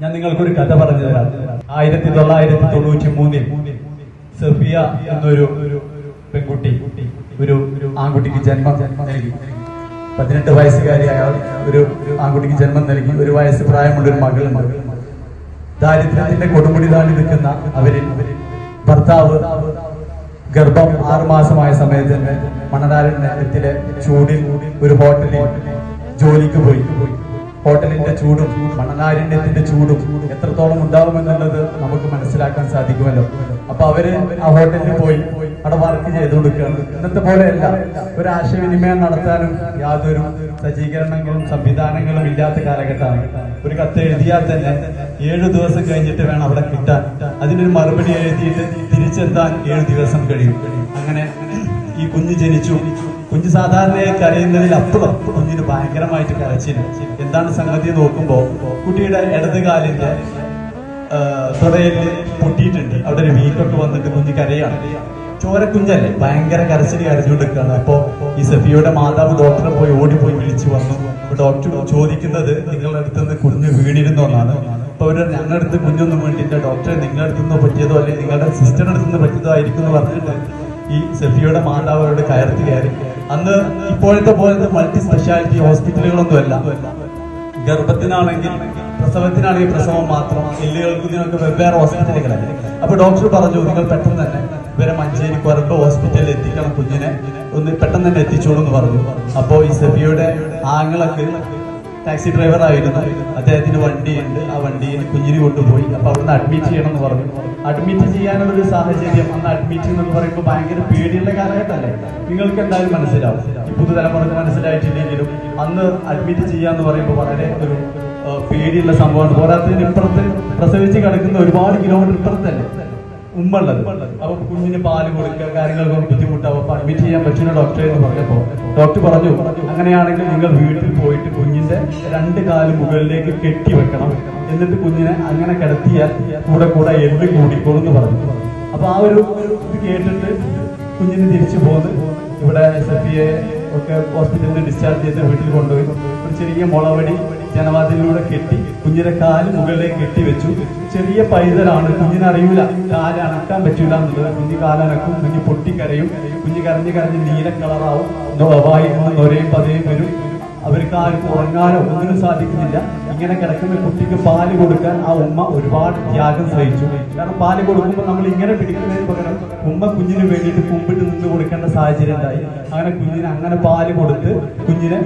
ഞാൻ നിങ്ങൾക്കൊരു കഥ പറഞ്ഞു തരാം. 1993 സഫിയ എന്നൊരു പെൺകുട്ടി ഒരു ആൺകുട്ടിക്ക് ജന്മം നൽകി. 18 വയസ്സുകാരിയായ ഒരു ആൺകുട്ടിക്ക് ജന്മം നൽകി. 1 വയസ്സ് പ്രായമുള്ള ഒരു മകളുണ്ട്. ദാരിദ്ര്യത്തിന്റെ കൊടുമുടി താണ്ടി നിൽക്കുന്ന അവരിൽ ഭർത്താവ് ഗർഭം 6 മാസമായ സമയത്ത് തന്നെ മണനാരണ്യത്തിലെ ചൂടിൽ ഒരു ഹോട്ടലിൽ ജോലിക്ക് പോയി. ഹോട്ടലിന്റെ ചൂടും മണനാരണ്യത്തിന്റെ ചൂടും എത്രത്തോളം ഉണ്ടാവുമെന്നുള്ളത് നമുക്ക് മനസ്സിലാക്കാൻ സാധിക്കുമല്ലോ. അപ്പൊ അവര് ആ ഹോട്ടലിൽ പോയി അവിടെ വർക്ക് ചെയ്തു കൊടുക്കുകയാണ്. ഇന്നത്തെ പോലെയല്ല, ഒരു ആശയവിനിമയം നടത്താനും യാതൊരു സജ്ജീകരണങ്ങളും സംവിധാനങ്ങളും ഇല്ലാത്ത കാലഘട്ടമാണ്. ഒരു കത്ത് എഴുതിയാൽ തന്നെ 7 ദിവസം കഴിഞ്ഞിട്ട് വേണം അവിടെ കിട്ടാൻ. അതിനൊരു മറുപടി എഴുതിയിട്ട് തിരിച്ചെത്താൻ 7 ദിവസം കഴിയും. അങ്ങനെ ഈ കുഞ്ഞ് ജനിച്ചു. കുഞ്ഞ് സാധാരണയായി കരയുന്നതിൽ അപ്പുറം കുഞ്ഞിന് ഭയങ്കരമായിട്ട് കരച്ചില്ല. എന്താണ് സംഗതി നോക്കുമ്പോ കുട്ടിയുടെ ഇടത് കാലിന്റെ തുടയിൽ പൊട്ടിയിട്ടുണ്ട്. അവിടെ ഒരു വീക്കൊക്കെ വന്നിട്ട് കുഞ്ഞ് കരയാണ്. ചോരക്കുഞ്ഞല്ലേ, ഭയങ്കര കരച്ചിൽ കരഞ്ഞുകൊണ്ടിരിക്കുകയാണ്. അപ്പോ ഈ സഫിയയുടെ മാതാവ് ഡോക്ടറെ പോയി ഓടിപ്പോയി വിളിച്ചു വന്നു. ഡോക്ടർ ചോദിക്കുന്നത് നിങ്ങളുടെ അടുത്തുനിന്ന് കുഞ്ഞ് വീണിരുന്നോ എന്നാണ്. അപ്പൊ അവര് ഞങ്ങളുടെ അടുത്ത് കുഞ്ഞൊന്നും വീണില്ല ഡോക്ടറെ, നിങ്ങളുടെ അടുത്തുനിന്ന് പറ്റിയതോ അല്ലെങ്കിൽ നിങ്ങളുടെ സിസ്റ്ററുടെ അടുത്തുനിന്ന് പറ്റിയതോ ആയിരിക്കും എന്ന് പറഞ്ഞിട്ട് ഈ സഫിയയുടെ മാതാവ് അവരുടെ കയർത്ത് കയറി. അന്ന് ഇപ്പോഴത്തെ പോലത്തെ മൾട്ടി സ്പെഷ്യാലിറ്റി ഹോസ്പിറ്റലുകളൊന്നും അല്ല. ഗർഭത്തിനാണെങ്കിൽ പ്രസവത്തിനാണെങ്കിൽ പ്രസവം മാത്രം, എല്ലുകൾക്കും ഇതിനൊക്കെ വെവ്വേറെ ഹോസ്പിറ്റലുകളാണ്. അപ്പൊ ഡോക്ടർ പറഞ്ഞു നിങ്ങൾ പെട്ടെന്ന് തന്നെ ഇവരെ മഞ്ചേരി കൊരമ്പ് ഹോസ്പിറ്റലിൽ എത്തിക്കണം, കുഞ്ഞിനെ ഒന്ന് പെട്ടെന്ന് തന്നെ എത്തിച്ചോളൂ എന്ന് പറഞ്ഞു. അപ്പോ ഈ സഫിയയുടെ ആങ്ങളൊക്കെ ടാക്സി ഡ്രൈവർ ആയിരുന്നു. അദ്ദേഹത്തിന് വണ്ടിയുണ്ട്. ആ വണ്ടിയിൽ കുഞ്ഞിനെ കൊണ്ടുപോയി. അപ്പൊ അവിടുന്ന് അഡ്മിറ്റ് ചെയ്യണം എന്ന് പറഞ്ഞു. അഡ്മിറ്റ് ചെയ്യാനുള്ള ഒരു സാഹചര്യം അന്ന് അഡ്മിറ്റ് എന്ന് പറയുമ്പോൾ ഭയങ്കര പേടിയുള്ള കാലഘട്ടമല്ലേ, നിങ്ങൾക്ക് എന്തായാലും മനസ്സിലാവും. ഈ പുതുതലമുറക്ക് മനസ്സിലായിട്ടില്ലെങ്കിലും അന്ന് അഡ്മിറ്റ് ചെയ്യാന്ന് പറയുമ്പോൾ വളരെ ഒരു പേടിയുള്ള സംഭവമാണ്. പോരാത്തതിന് ഇപ്പുറത്ത് പ്രസവിച്ച് കിടക്കുന്ന ഒരുപാട് കിലോമീറ്റർ ഇപ്പുറത്തല്ലേ ഉമ്മ ഉള്ളത്. അപ്പൊ കുഞ്ഞിന് പാല് കൊടുക്കുക കാര്യങ്ങൾക്കൊക്കെ ബുദ്ധിമുട്ടാവും. അപ്പൊ അഡ്മിറ്റ് ചെയ്യാൻ പറ്റുന്ന ഡോക്ടറെ എന്ന് പറഞ്ഞപ്പോ ഡോക്ടർ പറഞ്ഞു അങ്ങനെയാണെങ്കിൽ നിങ്ങൾ വീട്ടിൽ പോയിട്ട് കുഞ്ഞിന്റെ 2 കാല് മുകളിലേക്ക് കെട്ടി വെക്കണം, എന്നിട്ട് കുഞ്ഞിനെ അങ്ങനെ കിടത്തിയാൽ കൂടെ എല്ല് കൂടിക്കോളും എന്ന് പറഞ്ഞു. അപ്പൊ ആ ഒരു ഇത് കേട്ടിട്ട് കുഞ്ഞിന് തിരിച്ചു പോന്ന് ഇവിടെ സഫിയെ ഒക്കെ ഹോസ്പിറ്റലിൽ ഡിസ്ചാർജ് ചെയ്ത് വീട്ടിൽ കൊണ്ടുപോയി. ഒരു ചെറിയ മുളവടി ജനവാതിലൂടെ കെട്ടി കുഞ്ഞിന്റെ കാല് മുകളിലേക്ക് കെട്ടിവെച്ചു. ചെറിയ പൈതലാണ്, കുഞ്ഞിനറിയൂല കാല് അനക്കാൻ പറ്റൂല എന്നുള്ളത്. കുഞ്ഞ് കാലനക്കും, കുഞ്ഞ് പൊട്ടിക്കരയും, കുഞ്ഞ് കരഞ്ഞ് നീല കളറാവും, വായിൽ നിന്ന് നൊരയും പതയും വരും. അവർക്ക് ആർക്കും ഉറങ്ങാനോ ഒന്നിനും സാധിക്കുന്നില്ല. ഇങ്ങനെ കിടക്കുന്ന കുട്ടിക്ക് പാല് കൊടുക്കാൻ ആ ഉമ്മ ഒരുപാട് ത്യാഗം സഹിച്ചു. കാരണം പാല് കൊടുക്കുമ്പോൾ നമ്മൾ ഇങ്ങനെ പിടിക്കുന്നതിന് പകരം ഉമ്മ കുഞ്ഞിന് വേണ്ടിയിട്ട് കുമ്പിട്ട് നിന്ന് കൊടുക്കേണ്ട സാഹചര്യം ഉണ്ടായി. അങ്ങനെ കുഞ്ഞിന് അങ്ങനെ പാല് കൊടുത്ത് കുഞ്ഞിനെ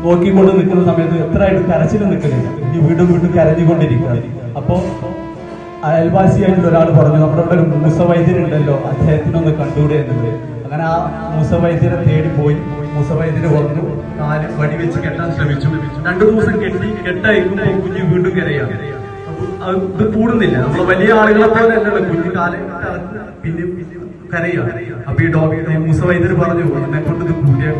നോക്കിക്കൊണ്ട് നിൽക്കുന്ന സമയത്ത് എത്രയായിട്ട് കരച്ചിൽ നിൽക്കുന്നില്ല. ഈ വീണ്ടും കരഞ്ഞുകൊണ്ടിരിക്കുക. അപ്പോ അയൽവാസിയായിട്ടുള്ള ഒരാൾ പറഞ്ഞു നമ്മുടെ ഇവിടെ ഒരു മൂസവൈദ്യരുണ്ടല്ലോ, അദ്ദേഹത്തിനൊന്ന് കണ്ടുകൂടെ എന്നുള്ളത്. അങ്ങനെ ആ മൂസവൈദ്യരെ തേടി പോയി. മൂസവൈദ്യര് വന്നു, കാല് വടി വെച്ച് കെട്ടാൻ ശ്രമിച്ചു. 2 ദിവസം കെട്ടയക്കുമ്പോ കുഞ്ഞ് വീണ്ടും കരയാണ്. ഇത് കൂടുന്നില്ല. നമ്മള് വലിയ ആളുകളെ പോലെ അല്ലല്ലോ, കുഞ്ഞ് കാല് പിന്നെ കരയാണ്. അപ്പൊ ഈ ഡോക്ടർ മൂസവൈദ്യര് പറഞ്ഞു എന്നെ കൊണ്ട് ഇത് കൂടിയാ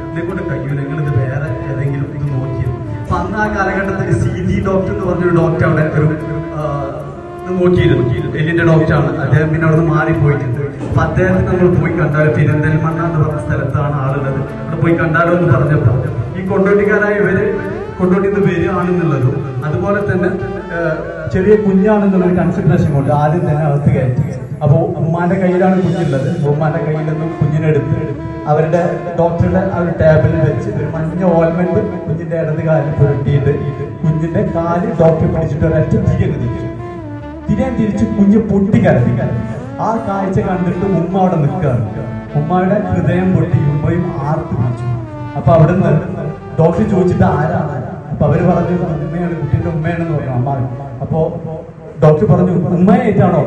എന്നെ കൊണ്ട് കഴിയൂല, നിങ്ങൾ ഇത് വേറെ ഏതെങ്കിലും ഇത് നോക്കിയത്. അപ്പൊ അന്ന് ആ കാലഘട്ടത്തിൽ CD ഡോക്ടർ എന്ന് പറഞ്ഞൊരു ഡോക്ടർ അവിടെ ഒരു നോക്കിയിരുന്നു, എല്ലിന്റെ ഡോക്ടറാണ്. അദ്ദേഹം പിന്നെ അവിടെ നിന്ന് മാറിപ്പോയിട്ടുണ്ട്. അപ്പൊ അദ്ദേഹത്തിന് നമ്മൾ പോയി കണ്ടാൽ പെരിന്തൽമണ്ണ എന്ന് പറഞ്ഞ സ്ഥലത്താണ് ആളുള്ളത്, അവിടെ പോയി കണ്ടാലോ എന്ന് പറഞ്ഞപ്പോ ഈ കൊണ്ടോട്ടിക്കാരായ ഇവര് കൊണ്ടോട്ടിന്ന് വരികയാണെന്നുള്ളതും അതുപോലെ തന്നെ ചെറിയ കുഞ്ഞാണെന്നുള്ളൊരു കൺസിഡറേഷൻ കൊണ്ട് ആദ്യം തന്നെ അകത്ത് കയറ്റി. അപ്പൊ ഉമ്മാന്റെ കയ്യിലാണ് കുഞ്ഞുള്ളത്. ഉമ്മാന്റെ കയ്യിൽ നിന്നും കുഞ്ഞിനെടുത്ത് അവരുടെ ഡോക്ടറുടെ ആ ഒരു ടേബിളിൽ വെച്ച് ഒരു മഞ്ഞ ഓയിൽമെന്റ് കുഞ്ഞിന്റെ ഇടത് കാലിൽ പുരട്ടിയിട്ട് കുഞ്ഞിന്റെ കാല് ഡോക്ടർ പിടിച്ചിട്ട് ഒരൊറ്റ തിരിച്ച് കുഞ്ഞ് പൊട്ടിക്കരഞ്ഞു. ആ കാഴ്ച കണ്ടിട്ട് ഉമ്മ അവിടെ നിൽക്കുകയാണ്. ഉമ്മയുടെ ഹൃദയം പൊട്ടി ഉമ്മയും ആർത്ത് പിടിച്ചു. അപ്പൊ അവിടുന്ന് ഡോക്ടർ ചോദിച്ചിട്ട് ആരാണ്? അപ്പൊ അവര് പറഞ്ഞു ഉമ്മയാണ്, കുട്ടീന്റെ ഉമ്മയാണെന്ന് പറഞ്ഞു അമ്മ. അപ്പോ ഡോക്ടർ പറഞ്ഞു ഉമ്മയായിട്ടാണോ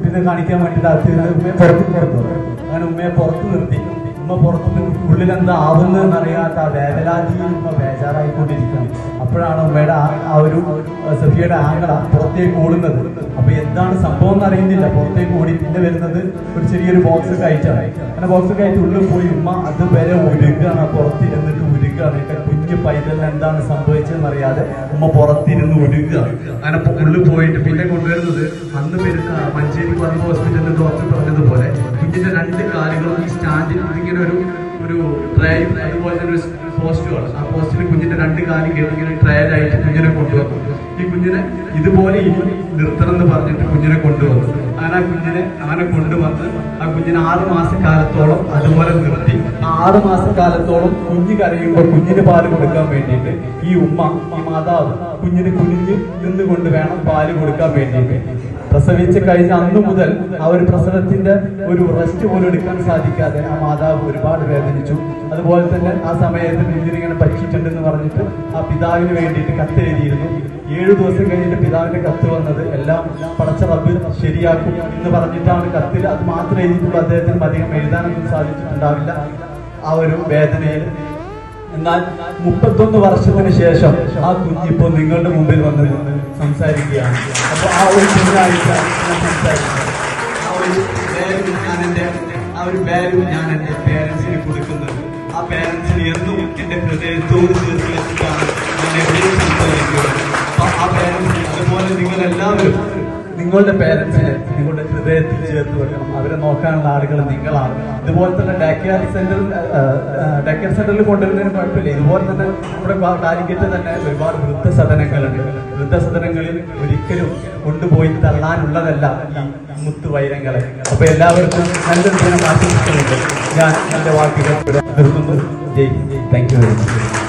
പിന്നെ കാണിക്കാൻ വേണ്ടിയിട്ട് ഉമ്മയെ പുറത്ത് അങ്ങനെ ഉമ്മയെ പുറത്ത് നിർത്തി. ഉമ്മ പുറത്ത് ഉള്ളിലെന്താ ആവുന്നതെന്നറിയാത്ത ആ വേവലാതിയിൽ ഉമ്മ ബേജാറായിക്കൊണ്ടിരിക്കണം. അപ്പോഴാണ് ഉമ്മയുടെ ആ ഒരു സഫിയയുടെ ആംഗള പുറത്തേക്ക് ഓടുന്നത്. അപ്പൊ എന്താണ് സംഭവം എന്ന് അറിയുന്നില്ല. പുറത്തേക്ക് ഓടി പിന്നെ വരുന്നത് ഒരു ചെറിയൊരു ബോക്സ് കയറ്റാണ്. അങ്ങനെ ബോക്സ് കയറ്റി ഉള്ളിൽ പോയി ഉമ്മ അതുവരെ ഉരുകാണ്, പുറത്തിരുന്നിട്ട് ഉരുകാണ്. കുഞ്ഞു പൈതലിന് എന്താണ് സംഭവിച്ചതെന്ന് അറിയാതെ ഉമ്മ പുറത്തിരുന്ന് ഉരുകാണ്. അങ്ങനെ ഉള്ളിൽ പോയിട്ട് പിന്നെ കൊണ്ടുവരുന്നത് അന്ന് വരുന്ന മഞ്ചേരി കൊരമ്പ് ഹോസ്പിറ്റലിൽ ഡോക്ടർ പറഞ്ഞതുപോലെ കുഞ്ഞിന്റെ 2 കാലുകളും ഈ സ്റ്റാൻഡിൽ ഇങ്ങനെ ഒരു ട്രേയും അതുപോലെ തന്നെ ഒരു പോസ്റ്റുകൾ. ആ പോസ്റ്റിൽ കുഞ്ഞിന്റെ 2 കാലും ഇങ്ങനെ ട്രയലായിട്ട് കുഞ്ഞിനെ കൊണ്ടുവന്നു. ഈ കുഞ്ഞിനെ ഇതുപോലെ ഇനി നിർത്തണം എന്ന് പറഞ്ഞിട്ട് കുഞ്ഞിനെ കൊണ്ടുവന്നു. അങ്ങനെ കൊണ്ടുവന്ന് ആ കുഞ്ഞിനെ 6 മാസക്കാലത്തോളം അതുപോലെ നിർത്തി. ആ 6 മാസക്കാലത്തോളം കുഞ്ഞ് കരയുമ്പോൾ കുഞ്ഞിന് പാല് കൊടുക്കാൻ വേണ്ടിയിട്ട് ഈ മാതാവ് കുഞ്ഞിന് കുനിഞ്ഞ് നിന്നുകൊണ്ട് വേണം പാല് കൊടുക്കാൻ വേണ്ടിയിട്ട്. പ്രസവിച്ച് കഴിഞ്ഞ അന്നു മുതൽ ആ ഒരു പ്രസവത്തിന്റെ ഒരു റെസ്റ്റ് പോലും എടുക്കാൻ സാധിക്കാതെ ആ മാതാവ് ഒരുപാട് വേദനിച്ചു. അതുപോലെ തന്നെ ആ സമയത്ത് കുഞ്ഞിനിങ്ങനെ പറ്റിയിട്ടുണ്ടെന്ന് പറഞ്ഞിട്ട് ആ പിതാവിന് വേണ്ടിയിട്ട് കത്തെഴുതിയിരുന്നു. 7 ദിവസം കഴിഞ്ഞിട്ട് പിതാവിന്റെ കത്ത് വന്നത് എല്ലാം പടച്ച റബ്ബ് ശരിയാക്കും എന്ന് പറഞ്ഞിട്ടാണ് കത്തിൽ. അത് മാത്രമേ എഴുതിയിട്ടുള്ളൂ. അദ്ദേഹത്തിന് അധികം എഴുതാനൊന്നും സാധിച്ചിട്ടുണ്ടാവില്ല ആ ഒരു വേദനയിൽ. എന്നാൽ 31 വർഷത്തിന് ശേഷം ആ കുഞ്ഞിപ്പോ നിങ്ങളുടെ മുമ്പിൽ വന്ന് സംസാരിക്കുകയാണ്. അപ്പൊ ആ ഒരു കുഞ്ഞാഴ്ച ഞാൻ സംസാരിക്കുന്നത്, ആ ഒരു വാല്യൂ ഞാൻ എന്റെ പേരൻസിന് കൊടുക്കുന്നത്. ആ പേരൻസിന് എന്നും എന്റെ ഹൃദയത്തോട് ചേർത്ത് വെച്ചിട്ടാണ് ഞാൻ എവിടെയും സംസാരിക്കുന്നത്. അപ്പൊ ആ പേരൻസിന് അതുപോലെ നിങ്ങളെല്ലാവരും നിങ്ങളുടെ പേരൻസിനെ നിങ്ങളുടെ ഹൃദയത്തിൽ ചേർത്ത് വെക്കണം. അവരെ നോക്കാനുള്ള ആളുകൾ നിങ്ങളാണ്. ഇതുപോലെ തന്നെ ഡേക്കർ സെന്ററിൽ കൊണ്ടുവരുന്നതിന് കുഴപ്പമില്ല. ഇതുപോലെ തന്നെ നമ്മുടെ കാലിക്കറ്റ് തന്നെ ഒരുപാട് വൃദ്ധസദനങ്ങളുണ്ട്. വൃദ്ധസദനങ്ങളിൽ ഒരിക്കലും കൊണ്ടുപോയി തള്ളാനുള്ളതല്ല ഈ മുത്തുവൈരങ്ങളെ. അപ്പൊ എല്ലാവർക്കും നല്ലൊരു ദിനം ആശംസിക്കുന്നുണ്ട്. ഞാൻ എന്റെ വാക്കുകൾ നിർത്തുന്നു. ജയ്. Thank you very much.